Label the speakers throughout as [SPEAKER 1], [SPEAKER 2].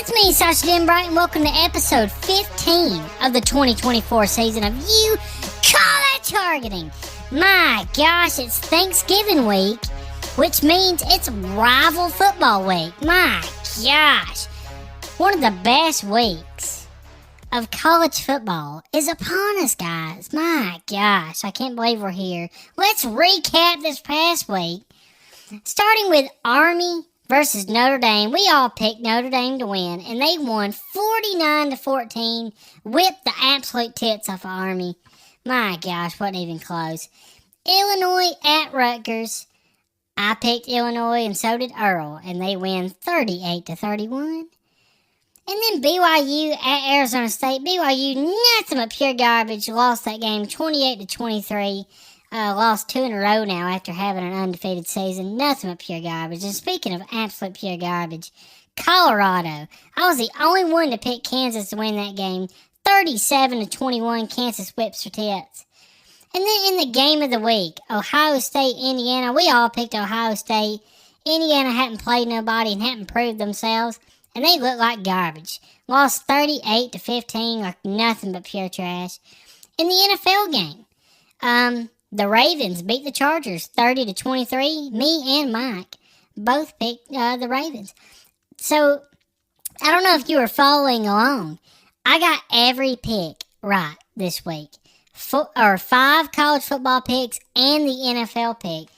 [SPEAKER 1] It's me, Sasha Denbright, and welcome to episode 15 of the 2024 season of You Call That Targeting. My gosh, it's Thanksgiving week, which means it's rival football week. My gosh, one of the best weeks of college football is upon us, guys. My gosh, I can't believe we're here. Let's recap this past week, starting with Army versus Notre Dame. We all picked Notre Dame to win, and they won 49-14, whipped the absolute tits off of Army. My gosh, wasn't even close. Illinois at Rutgers. I picked Illinois, and so did Earl, and they win 38-31. And then BYU at Arizona State. BYU, nothing but pure garbage, lost that game 28-23. Lost 2 in a row now after having an undefeated season. Nothing but pure garbage. And speaking of absolute pure garbage, Colorado. I was the only one to pick Kansas to win that game. 37-21, Kansas whips their tits. And then in the game of the week, Ohio State, Indiana. We all picked Ohio State. Indiana hadn't played nobody and hadn't proved themselves. And they looked like garbage. Lost 38-15, like nothing but pure trash. In the NFL game, the Ravens beat the Chargers 30-23. Me and Mike both picked the Ravens. So, I don't know if you were following along. I got every pick right this week. 5 college football picks and the NFL pick,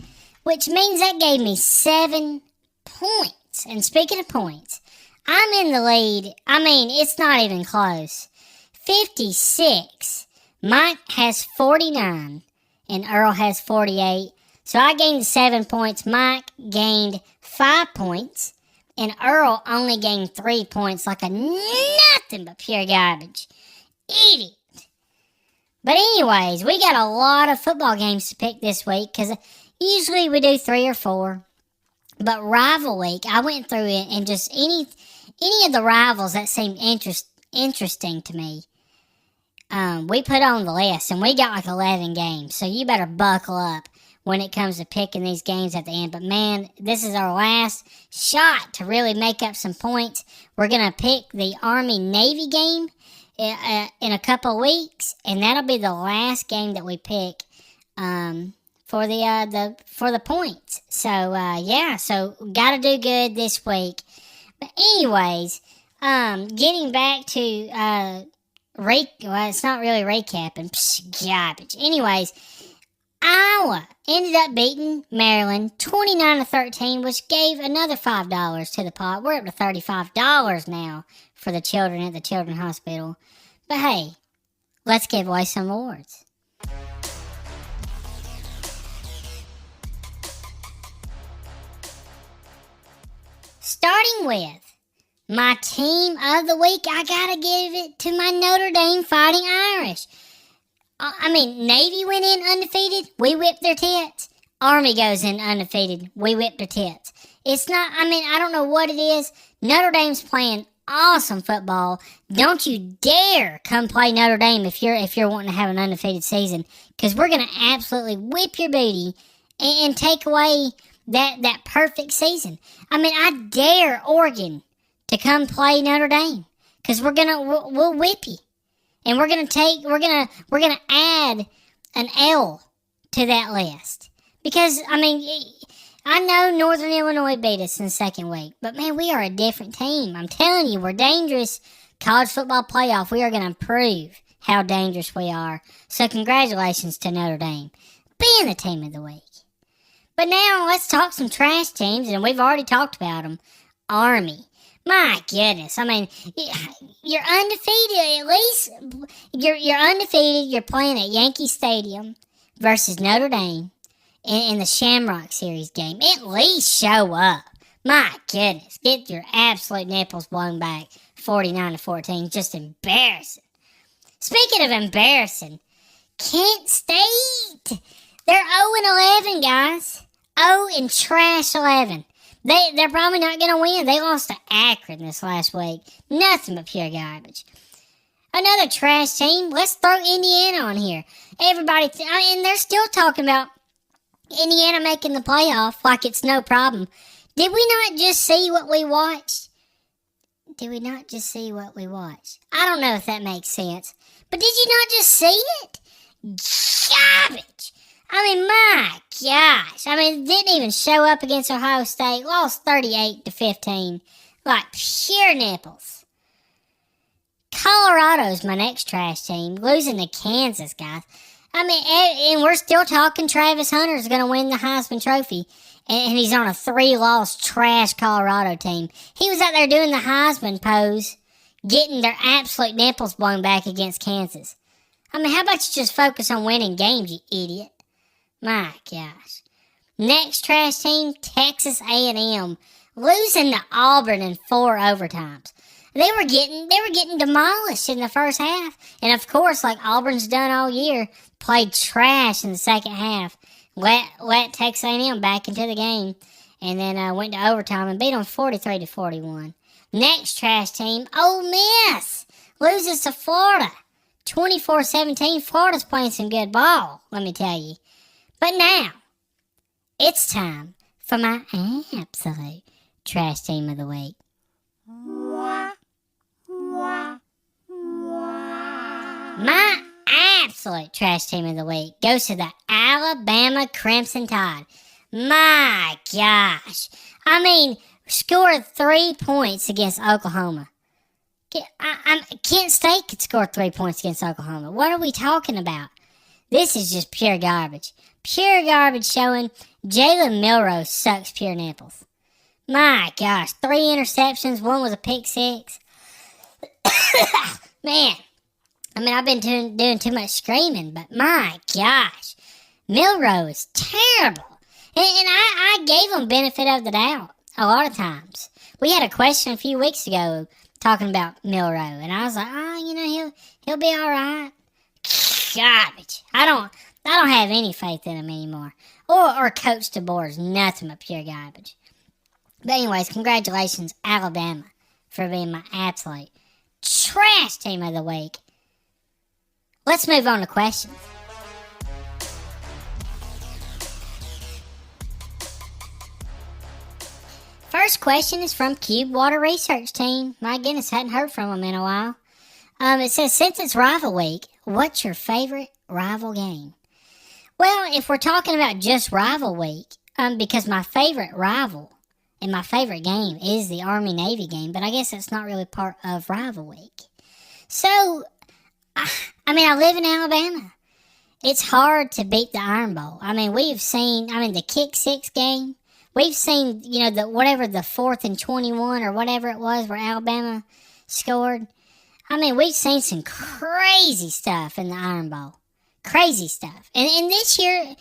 [SPEAKER 1] which means that gave me 7 points. And speaking of points, I'm in the lead. I mean, it's not even close. 56. Mike has 49. And Earl has 48. So I gained 7 points. Mike gained 5 points. And Earl only gained 3 points like a nothing but pure garbage. Idiot. But anyways, we got a lot of football games to pick this week because usually we do 3 or 4. But rival week, I went through it and just any of the rivals that seemed interesting to me. We put on the list, and we got like 11 games, so you better buckle up when it comes to picking these games at the end. But man, this is our last shot to really make up some points. We're going to pick the Army-Navy game in a couple of weeks, and that'll be the last game that we pick for the points. So, so got to do good this week. But anyways, getting back to... it's not really recapping. Garbage. Anyways, Iowa ended up beating Maryland 29-13, which gave another $5 to the pot. We're up to $35 now for the children at the Children's Hospital. But hey, let's give away some awards. Starting with my team of the week, I gotta give it to my Notre Dame Fighting Irish. Navy went in undefeated, we whipped their tits. Army goes in undefeated, we whipped their tits. It's not, I don't know what it is. Notre Dame's playing awesome football. Don't you dare come play Notre Dame if you're wanting to have an undefeated season, because we're gonna absolutely whip your booty and take away that perfect season. I dare Oregon to come play Notre Dame, because we'll whip you, and we're gonna add an L to that list, because I know Northern Illinois beat us in the second week, but man, we are a different team. I'm telling you, we're dangerous. College football playoff, we are gonna prove how dangerous we are. So congratulations to Notre Dame being the team of the week. But now let's talk some trash teams, and we've already talked about them. Army. My goodness, you're undefeated. At least you're undefeated. You're playing at Yankee Stadium versus Notre Dame in the Shamrock Series game. At least show up. My goodness, get your absolute nipples blown back 49-14. Just embarrassing. Speaking of embarrassing, Kent State. They're 0-11, guys. 0-11. They're probably not going to win. They lost to Akron this last week. Nothing but pure garbage. Another trash team. Let's throw Indiana on here. Everybody, and they're still talking about Indiana making the playoff like it's no problem. Did we not just see what we watched? did we not just see what we watched? I don't know if that makes sense. But did you not just see it? Garbage! I mean, my gosh. I mean, didn't even show up against Ohio State. Lost 38-15. Like, pure nipples. Colorado's my next trash team. Losing to Kansas, guys. I mean, and we're still talking Travis Hunter's going to win the Heisman Trophy. And he's on a 3-loss trash Colorado team. He was out there doing the Heisman pose, getting their absolute nipples blown back against Kansas. I mean, how about you just focus on winning games, you idiot? My gosh. Next trash team, Texas A&M, losing to Auburn in 4 overtimes. They were getting demolished in the first half. And of course, like Auburn's done all year, played trash in the second half. Let Texas A&M back into the game, and then went to overtime and beat them 43-41. Next trash team, Ole Miss, loses to Florida, 24-17. Florida's playing some good ball, let me tell you. But now, it's time for my absolute trash team of the week. My absolute trash team of the week goes to the Alabama Crimson Tide. My gosh. I mean, scored 3 points against Oklahoma. Kent State could score 3 points against Oklahoma. What are we talking about? This is just pure garbage. Pure garbage showing Jalen Milroe sucks pure nipples. My gosh. 3 interceptions. 1 was a pick 6. Man. I mean, I've been doing too much screaming, but my gosh. Milroe is terrible. And I gave him benefit of the doubt a lot of times. We had a question a few weeks ago talking about Milroe, and I was like, he'll be all right. Garbage. I don't have any faith in him anymore. Or Coach DeBoer's nothing but pure garbage. But anyways, congratulations, Alabama, for being my absolute trash team of the week. Let's move on to questions. First question is from Cube Water Research Team. My goodness, hadn't heard from them in a while. It says, since it's rival week, what's your favorite rival game? Well, if we're talking about just rival week, because my favorite rival and my favorite game is the Army-Navy game, but I guess that's not really part of rival week. So, I live in Alabama. It's hard to beat the Iron Bowl. We've seen, the kick 6 game. We've seen, the 4th and 21 or whatever it was where Alabama scored. We've seen some crazy stuff in the Iron Bowl. Crazy stuff. And this year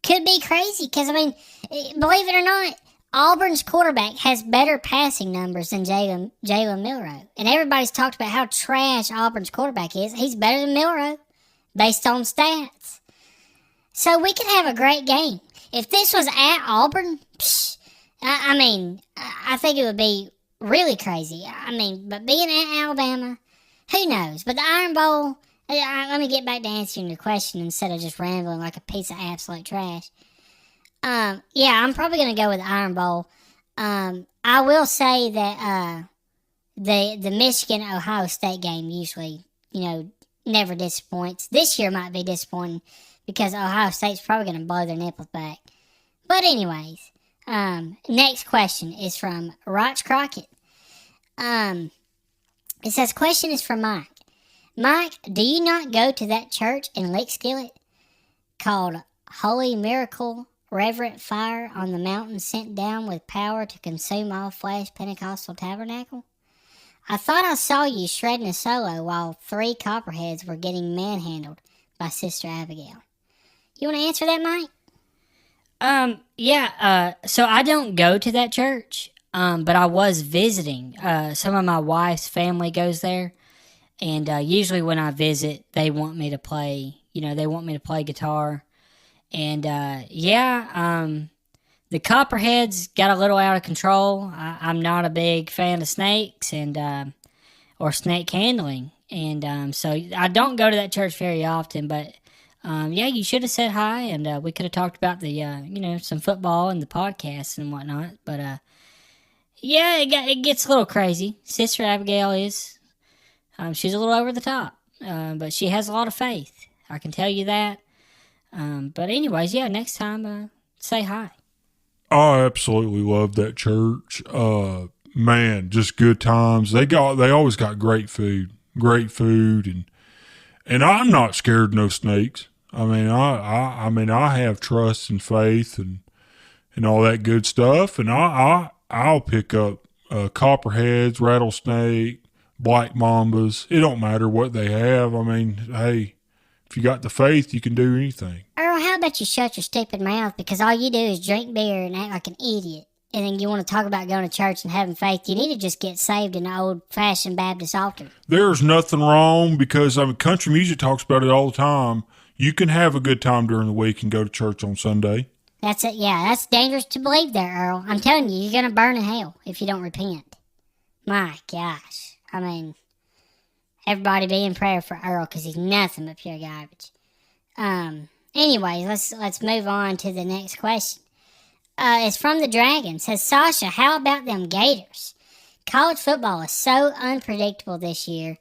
[SPEAKER 1] could be crazy because, believe it or not, Auburn's quarterback has better passing numbers than Jalen Milroe. And everybody's talked about how trash Auburn's quarterback is. He's better than Milroe based on stats. So we could have a great game. If this was at Auburn, I think it would be really crazy. But being at Alabama, who knows? But the Iron Bowl, let me get back to answering your question instead of just rambling like a piece of absolute trash. I'm probably going to go with the Iron Bowl. I will say that the Michigan-Ohio State game usually, never disappoints. This year might be disappointing because Ohio State's probably going to blow their nipples back. But anyways, next question is from Roch Crockett. It says, question is from Mike. Mike, do you not go to that church in Lake Skillet called Holy Miracle Reverent Fire on the Mountain sent down with power to consume all flesh Pentecostal Tabernacle? I thought I saw you shredding a solo while 3 copperheads were getting manhandled by Sister Abigail. You want to answer that, Mike?
[SPEAKER 2] So I don't go to that church, but I was visiting. Some of my wife's family goes there, and usually when I visit, they want me to play, guitar. And, the copperheads got a little out of control. I'm not a big fan of snakes and or snake handling. And so I don't go to that church very often, but you should have said hi, and we could have talked about the, some football and the podcast and whatnot. But, Yeah, it gets a little crazy. Sister Abigail is, she's a little over the top, but she has a lot of faith. I can tell you that. But anyways, yeah, next time, say hi.
[SPEAKER 3] I absolutely love that church. Man, just good times. They always got great food, and I'm not scared of no snakes. I mean, I have trust and faith and all that good stuff, and I'll pick up copperheads, rattlesnake, black mambas. It don't matter what they have. I mean, hey, if you got the faith, you can do anything.
[SPEAKER 1] Earl, how about you shut your stupid mouth, because all you do is drink beer and act like an idiot. And then you want to talk about going to church and having faith. You need to just get saved in an old-fashioned Baptist altar.
[SPEAKER 3] There's nothing wrong, because country music talks about it all the time. You can have a good time during the week and go to church on Sunday.
[SPEAKER 1] That's it. Yeah, that's dangerous to believe there, Earl. I'm telling you, you're going to burn in hell if you don't repent. My gosh. I mean, everybody be in prayer for Earl, because he's nothing but pure garbage. Anyways, let's move on to the next question. It's from the Dragon. Says, Sasha, how about them Gators? College football is so unpredictable this year.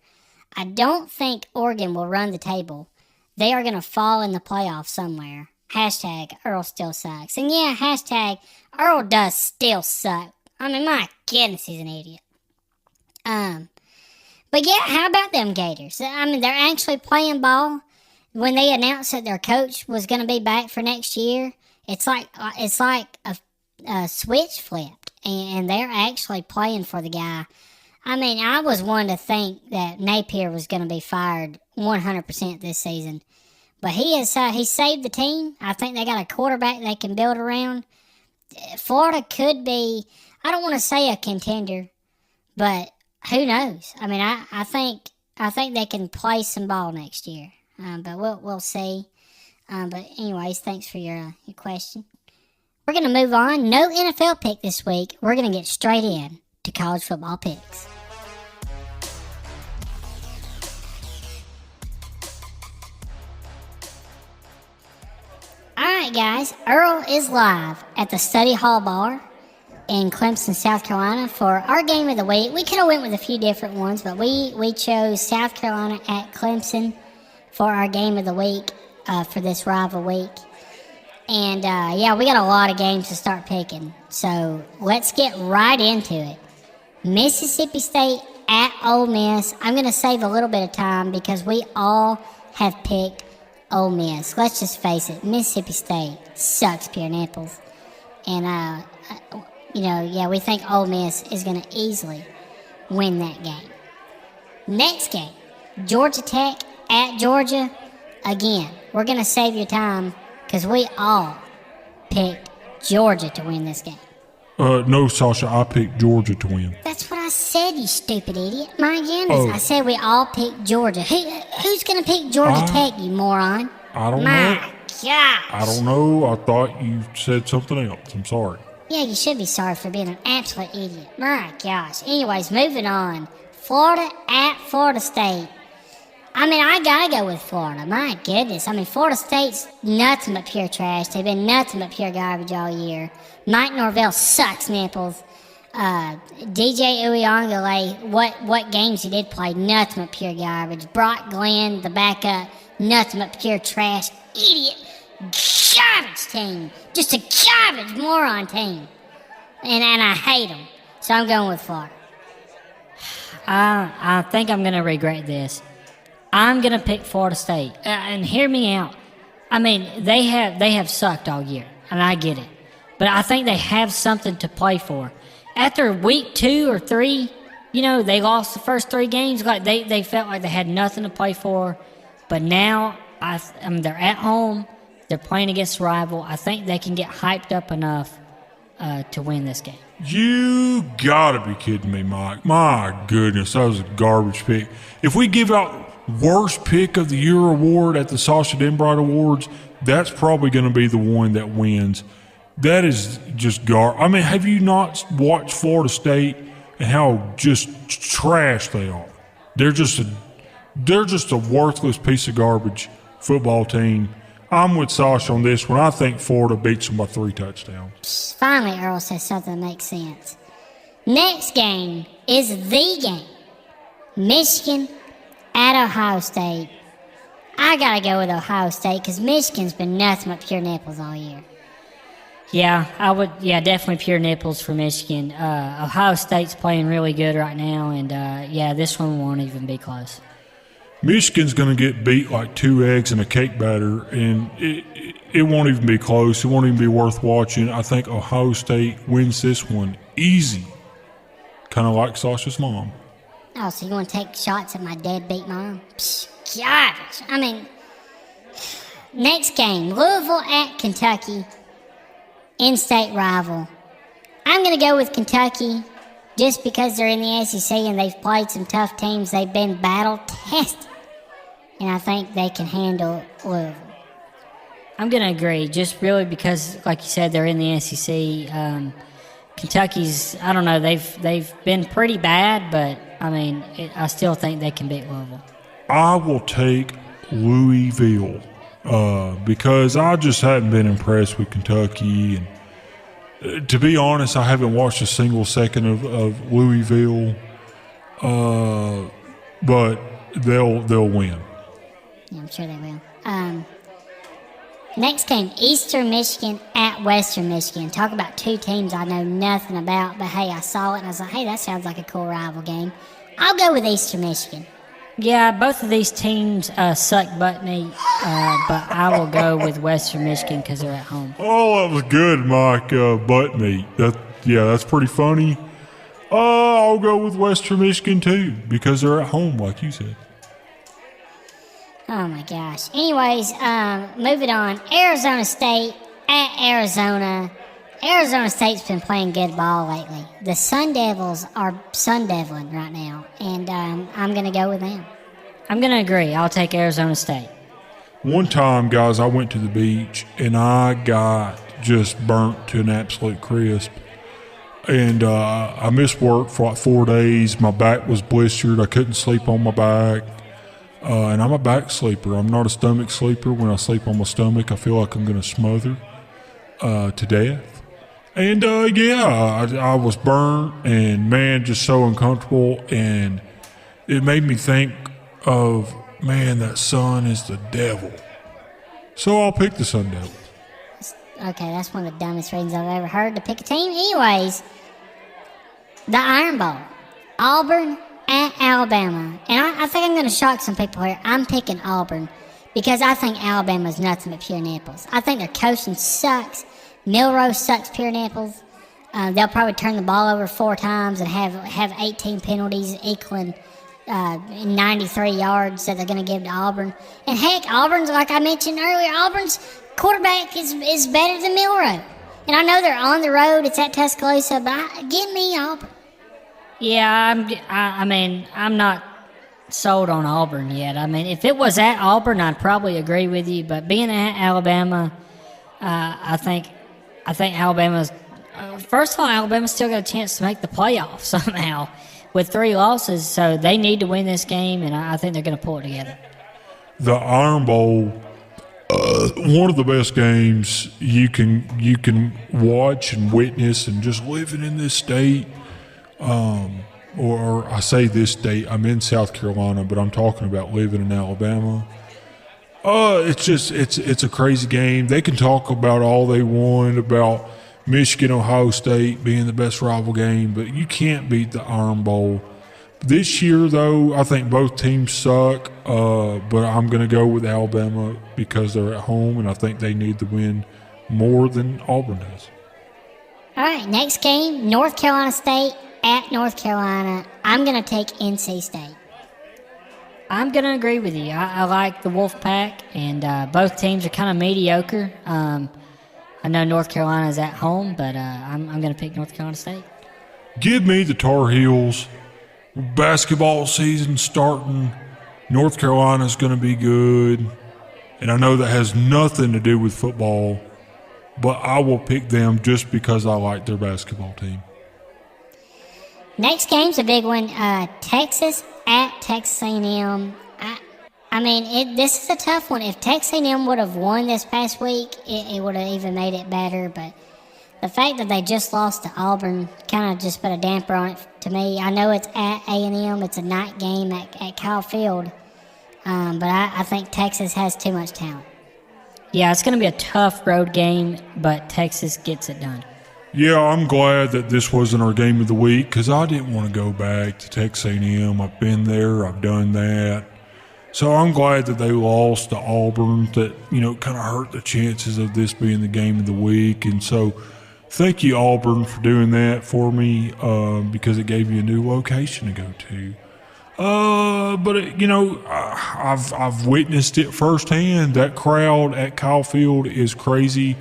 [SPEAKER 1] I don't think Oregon will run the table. They are going to fall in the playoffs somewhere. Hashtag Earl still sucks. And yeah, hashtag Earl does still suck. I mean, my goodness, he's an idiot. But yeah, how about them Gators? I mean, they're actually playing ball. When they announced that their coach was going to be back for next year, it's like a switch flipped, and they're actually playing for the guy. I mean, I was one to think that Napier was going to be fired 100% this season, but he saved the team. I think they got a quarterback they can build around. Florida could be, I don't want to say a contender, but who knows? I mean, I think they can play some ball next year, but we'll see. But anyways, thanks for your question. We're going to move on. No NFL pick this week. We're going to get straight in to college football picks. Alright guys, Earl is live at the Study Hall Bar in Clemson, South Carolina for our game of the week. We could have went with a few different ones, but we chose South Carolina at Clemson for our game of the week for this rival week. And yeah, we got a lot of games to start picking, so let's get right into it. Mississippi State at Ole Miss. I'm going to save a little bit of time because we all have picked Ole Miss. Let's just face it, Mississippi State sucks pure nipples. And, we think Ole Miss is going to easily win that game. Next game, Georgia Tech at Georgia. Again, we're going to save your time because we all picked Georgia to win this game.
[SPEAKER 3] No, Sasha, I picked Georgia to win.
[SPEAKER 1] That's what I said, you stupid idiot. My goodness, I said we all picked Georgia. Who's going to pick Georgia Tech, you moron?
[SPEAKER 3] I don't know.
[SPEAKER 1] My gosh.
[SPEAKER 3] I don't know. I thought you said something else. I'm sorry.
[SPEAKER 1] Yeah, you should be sorry for being an absolute idiot. My gosh. Anyways, moving on. Florida at Florida State. I mean, I gotta go with Florida. My goodness. I mean, Florida State's nothing but pure trash. They've been nothing but pure garbage all year. Mike Norvell sucks nipples. DJ Uyunglele, what games he did play, nothing but pure garbage. Brock Glenn, the backup, nothing but pure trash. Idiot. Garbage team. Just a garbage moron team. And I hate them. So I'm going with Florida.
[SPEAKER 2] I think I'm going to regret this. I'm going to pick Florida State. And hear me out. I mean, they have sucked all year, and I get it. But I think they have something to play for. After week 2 or 3, they lost the first 3 games. Like they felt like they had nothing to play for. But now, I mean, they're at home. They're playing against a rival. I think they can get hyped up enough to win this game.
[SPEAKER 3] You gotta be kidding me, Mike. My goodness, that was a garbage pick. If we give out worst pick of the year award at the Sasha Denbright Awards, that's probably going to be the one that wins. That is just I mean, have you not watched Florida State and how just trash they are? They're just a worthless piece of garbage football team. I'm with Sasha on this one. I think Florida beats them by 3 touchdowns.
[SPEAKER 1] Finally, Earl says something that makes sense. Next game is the game. Michigan at Ohio State. I gotta go with Ohio State because Michigan's been nothing but pure nipples all year.
[SPEAKER 2] Yeah, I would. Yeah, definitely pure nipples for Michigan. Ohio State's playing really good right now, and yeah, this one won't even be close.
[SPEAKER 3] Michigan's going to get beat like 2 eggs in a cake batter, and it won't even be close. It won't even be worth watching. I think Ohio State wins this one easy, kind of like Sasha's mom.
[SPEAKER 1] Oh, so you want to take shots at my deadbeat mom? Psh, garbage. I mean, next game, Louisville at Kentucky, in-state rival. I'm going to go with Kentucky just because they're in the SEC and they've played some tough teams. They've been battle-tested, and I think they can handle Louisville.
[SPEAKER 2] I'm going to agree, just really because, like you said, they're in the SEC. Kentucky's, I don't know, they've been pretty bad, but, I mean, I still think they can beat Louisville.
[SPEAKER 3] I will take Louisville because I just hadn't been impressed with Kentucky. And to be honest, I haven't watched a single second of Louisville, but they'll win.
[SPEAKER 1] Yeah, I'm sure they will. Next game, Eastern Michigan at Western Michigan. Talk about two teams I know nothing about, but hey, I saw it and I was like, hey, that sounds like a cool rival game. I'll go with Eastern Michigan.
[SPEAKER 2] Yeah, both of these teams suck butt meat, but I will go with Western Michigan because they're at home.
[SPEAKER 3] Oh, that was good, Mike. Butt meat. That's pretty funny. I'll go with Western Michigan too because they're at home, like you said.
[SPEAKER 1] Oh my gosh. Anyways, moving on. Arizona State at Arizona. Arizona State's been playing good ball lately. The Sun Devils are Sun Deviling right now, and I'm going to go with them.
[SPEAKER 2] I'm going to agree. I'll take Arizona State.
[SPEAKER 3] One time, guys, I went to the beach, and I got just burnt to an absolute crisp. And I missed work for like 4 days. My back was blistered. I couldn't sleep on my back. And I'm a back sleeper. I'm not a stomach sleeper. When I sleep on my stomach, I feel like I'm going to smother to death. And, I was burnt and, man, just so uncomfortable. And it made me think of, man, that Sun is the devil. So I'll pick the Sun Devils.
[SPEAKER 1] Okay, that's one of the dumbest reasons I've ever heard to pick a team. Anyways, the Iron Bowl. Auburn at Alabama. And I think I'm going to shock some people here. I'm picking Auburn because I think Alabama's nothing but pure nipples. I think their coaching sucks. Milroe sucks pure nipples. They'll probably turn the ball over 4 times and have 18 penalties equaling 93 yards that they're going to give to Auburn. And heck, Auburn's, like I mentioned earlier, Auburn's quarterback is better than Milroe. And I know they're on the road. It's at Tuscaloosa, but give me Auburn.
[SPEAKER 2] Yeah, I'm not sold on Auburn yet. I mean, if it was at Auburn, I'd probably agree with you. But being at Alabama, I think Alabama's first of all, Alabama's still got a chance to make the playoffs somehow with 3 losses. So they need to win this game, and I think they're going to pull it together.
[SPEAKER 3] The Iron Bowl, one of the best games you can watch and witness, and just living in this state. Or I say this state, I'm in South Carolina, but I'm talking about living in Alabama. It's a crazy game. They can talk about all they want about Michigan, Ohio State being the best rival game, but you can't beat the Iron Bowl. This year, though, I think both teams suck, but I'm going to go with Alabama because they're at home, and I think they need to win more than Auburn does.
[SPEAKER 1] All right, next game, North Carolina State at North Carolina. I'm going to take NC State.
[SPEAKER 2] I'm going to agree with you. I like the Wolfpack, and both teams are kind of mediocre. I know North Carolina's at home, but I'm going to pick North Carolina State.
[SPEAKER 3] Give me the Tar Heels. Basketball season starting. North Carolina's going to be good. And I know that has nothing to do with football, but I will pick them just because I like their basketball team.
[SPEAKER 1] Next game's a big one. Texas at Texas A&M. This is a tough one. If Texas A&M would have won this past week, it would have even made it better. But the fact that they just lost to Auburn kind of just put a damper on it to me. I know it's at A&M. It's a night game at Kyle Field. But I think Texas has too much talent.
[SPEAKER 2] Yeah, it's going to be a tough road game, but Texas gets it done.
[SPEAKER 3] Yeah, I'm glad that this wasn't our game of the week because I didn't want to go back to Texas A&M. I've been there. I've done that. So I'm glad that they lost to Auburn. That, kind of hurt the chances of this being the game of the week. And so thank you, Auburn, for doing that for me because it gave me a new location to go to. But I've witnessed it firsthand. That crowd at Kyle Field is crazy,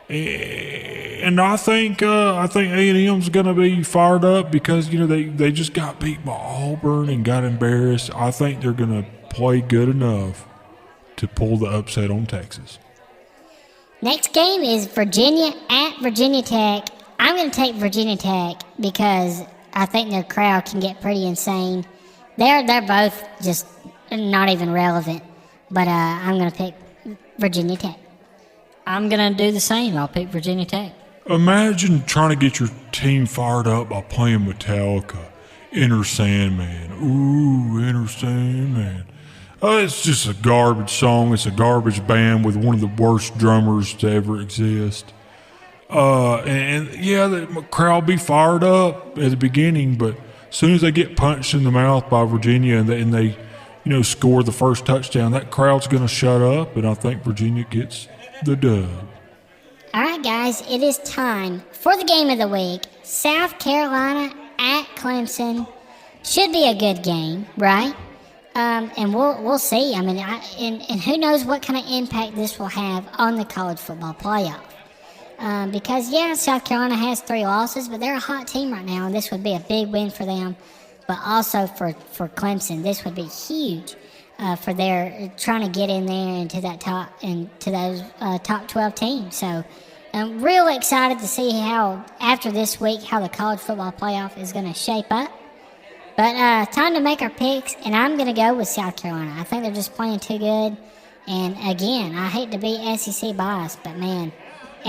[SPEAKER 3] and I think A&M's going to be fired up because they just got beat by Auburn and got embarrassed. I think they're going to play good enough to pull the upset on Texas.
[SPEAKER 1] Next game is Virginia at Virginia Tech. I'm going to take Virginia Tech because I think their crowd can get pretty insane. They're both just not even relevant, but I'm going to pick Virginia Tech.
[SPEAKER 2] I'm going to do the same. I'll pick Virginia Tech.
[SPEAKER 3] Imagine trying to get your team fired up by playing Metallica, Enter Sandman. Ooh, Enter Sandman. It's just a garbage song. It's a garbage band with one of the worst drummers to ever exist. The crowd be fired up at the beginning, but as soon as they get punched in the mouth by Virginia and they score the first touchdown, that crowd's going to shut up, and I think Virginia gets the dub.
[SPEAKER 1] All right, guys, it is time for the game of the week. South Carolina at Clemson. Should be a good game, right? And we'll see. I mean, and who knows what kind of impact this will have on the college football playoff. Because, South Carolina has 3 losses, but they're a hot team right now, and this would be a big win for them. But also for Clemson, this would be huge for their trying to get in there into those top 12 teams. So I'm real excited to see how, after this week, how the college football playoff is going to shape up. But time to make our picks, and I'm going to go with South Carolina. I think they're just playing too good. And, again, I hate to be SEC biased, but, man,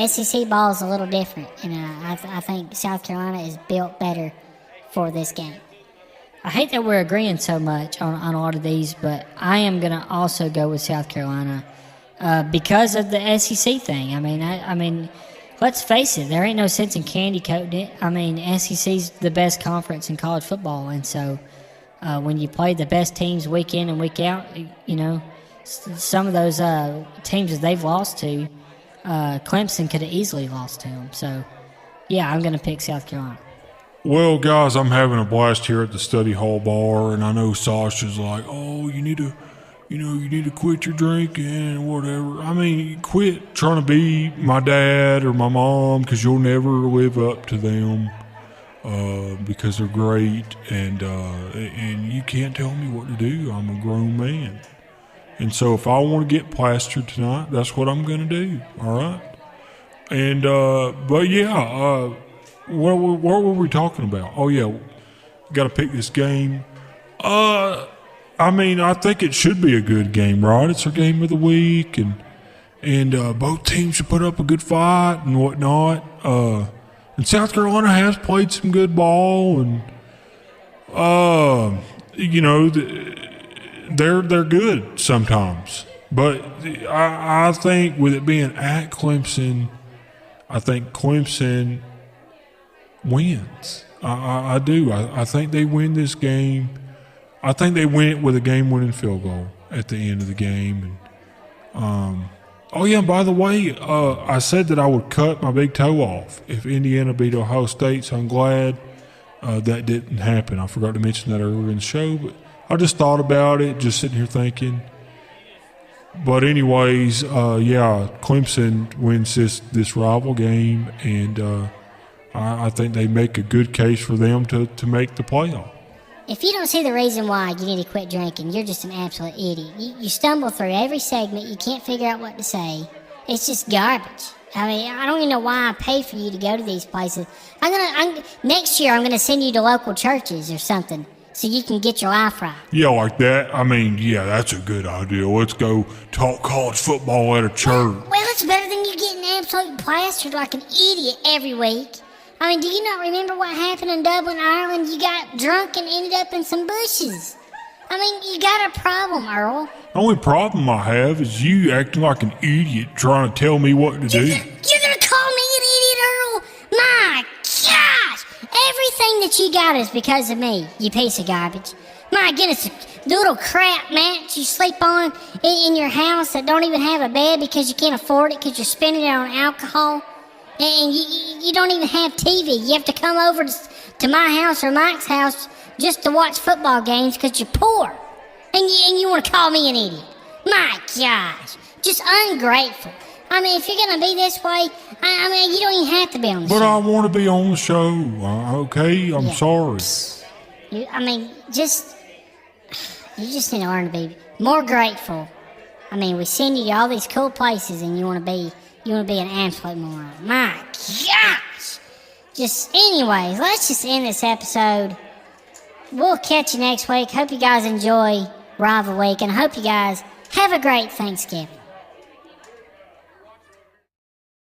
[SPEAKER 1] SEC ball is a little different, and I think South Carolina is built better for this game.
[SPEAKER 2] I hate that we're agreeing so much on a lot of these, but I am going to also go with South Carolina because of the SEC thing. I mean, let's face it, there ain't no sense in candy coating it. I mean, SEC's the best conference in college football, and so when you play the best teams week in and week out, some of those teams that they've lost to, Clemson could have easily lost to them. So, I'm going to pick South Carolina.
[SPEAKER 3] Well, guys, I'm having a blast here at the study hall bar, and I know Sasha's like, "Oh, you need to quit your drinking and whatever." I mean, quit trying to be my dad or my mom because you'll never live up to them because they're great, and you can't tell me what to do. I'm a grown man. And so if I want to get plastered tonight, that's what I'm going to do, all right? And, what were we talking about? Oh, yeah, got to pick this game. I think it should be a good game, right? It's our game of the week, and both teams should put up a good fight and whatnot. And South Carolina has played some good ball, and, they're good sometimes. But I think with it being at Clemson, I think Clemson wins. I do. I think they win this game. I think they win it with a game-winning field goal at the end of the game. And by the way, I said that I would cut my big toe off if Indiana beat Ohio State, so I'm glad that didn't happen. I forgot to mention that earlier in the show, but I just thought about it, just sitting here thinking. But anyways, Clemson wins this rival game, and I think they make a good case for them to make the playoff.
[SPEAKER 1] If you don't see the reason why you need to quit drinking, you're just an absolute idiot. You stumble through every segment. You can't figure out what to say. It's just garbage. I mean, I don't even know why I pay for you to go to these places. Next year I'm gonna send you to local churches or something so you can get your life right.
[SPEAKER 3] Yeah, like that. That's a good idea. Let's go talk college football at a church.
[SPEAKER 1] Well, it's better than mean, you're getting absolutely plastered like an idiot every week. I mean, do you not remember what happened in Dublin, Ireland? You got drunk and ended up in some bushes. I mean, you got a problem, Earl.
[SPEAKER 3] The only problem I have is you acting like an idiot trying to tell me what to do.
[SPEAKER 1] You're gonna call me an idiot, Earl? My gosh! Everything that you got is because of me, you piece of garbage. My goodness, the little crap mats you sleep on in your house that don't even have a bed because you can't afford it because you're spending it on alcohol. And you don't even have TV. You have to come over to my house or Mike's house just to watch football games because you're poor. And you want to call me an idiot. My gosh. Just ungrateful. I mean, if you're going to be this way, I mean, you don't even have to be on the show.
[SPEAKER 3] But I want to be on the show, okay? I'm sorry.
[SPEAKER 1] You just need to learn to be more grateful. I mean, we send you to all these cool places and you want to be an absolute moron. My gosh! Anyways, let's just end this episode. We'll catch you next week. Hope you guys enjoy Rival Week, and I hope you guys have a great Thanksgiving.